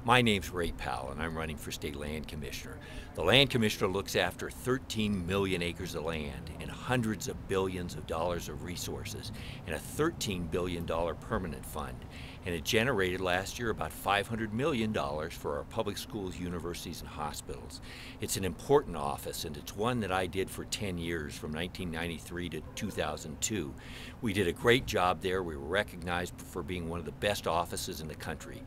My name's Ray Powell, and I'm running for State Land Commissioner. The Land Commissioner looks after 13 million acres of land and hundreds of billions of dollars of resources and a $13 billion permanent fund. And it generated last year about $500 million for our public schools, universities, and hospitals. It's an important office, and it's one that I did for 10 years, from 1993 to 2002. We did a great job there. We were recognized for being one of the best offices in the country.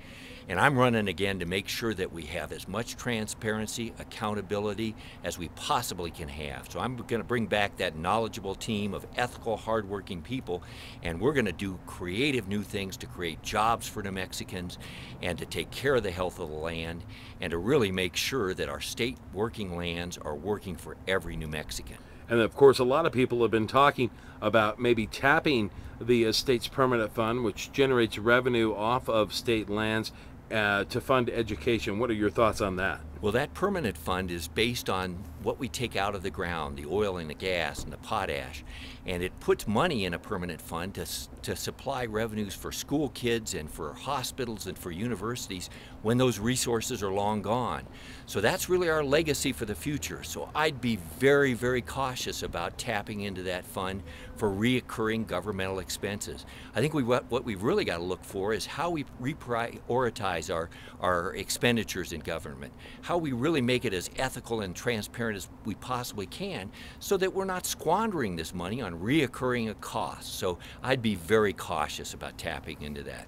And I'm running again to make sure that we have as much transparency, accountability as we possibly can have. So I'm going to bring back that knowledgeable team of ethical, hardworking people, and we're going to do creative new things to create jobs for New Mexicans and to take care of the health of the land and to really make sure that our state working lands are working for every New Mexican. And of course, a lot of people have been talking about maybe tapping the state's permanent fund, which generates revenue off of state lands, to fund education. What are your thoughts on that? Well, that permanent fund is based on what we take out of the ground, the oil and the gas and the potash, and it puts money in a permanent fund to supply revenues for school kids and for hospitals and for universities when those resources are long gone. So that's really our legacy for the future. So I'd be very, very cautious about tapping into that fund for reoccurring governmental expenses. I think what we've really got to look for is how we reprioritize our expenditures in government, how we really make it as ethical and transparent as we possibly can so that we're not squandering this money on reoccurring costs. So I'd be very cautious about tapping into that.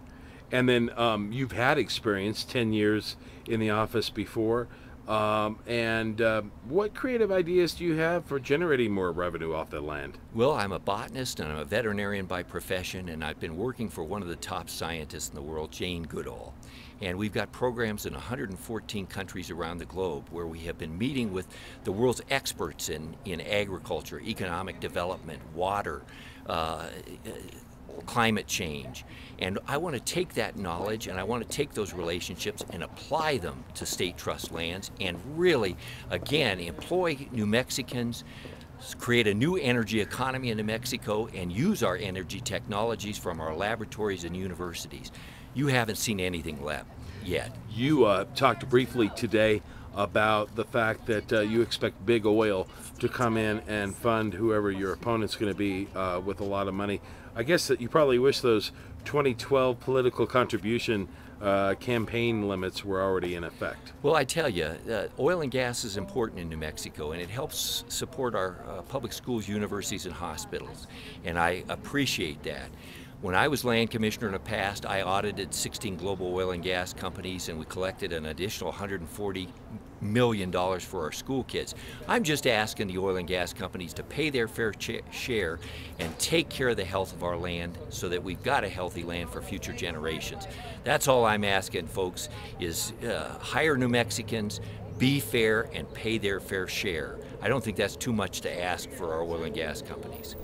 And then you've had experience, 10 years in the office before. What creative ideas do you have for generating more revenue off the land? Well, I'm a botanist and I'm a veterinarian by profession, and I've been working for one of the top scientists in the world, Jane Goodall. And we've got programs in 114 countries around the globe where we have been meeting with the world's experts in agriculture, economic development, water, climate change. And I want to take that knowledge and I want to take those relationships and apply them to state trust lands and really, again, employ New Mexicans, create a new energy economy in New Mexico, and use our energy technologies from our laboratories and universities. You haven't seen anything yet. You talked briefly today about the fact that you expect big oil to come in and fund whoever your opponent's going to be with a lot of money. I guess that you probably wish those 2012 political contribution campaign limits were already in effect. Well, I tell you, oil and gas is important in New Mexico, and it helps support our public schools, universities, and hospitals, and I appreciate that. When I was land commissioner in the past, I audited 16 global oil and gas companies, and we collected an additional $140 million for our school kids. I'm just asking the oil and gas companies to pay their fair share and take care of the health of our land so that we've got a healthy land for future generations. That's all I'm asking, folks, is hire New Mexicans, be fair, and pay their fair share. I don't think that's too much to ask for our oil and gas companies.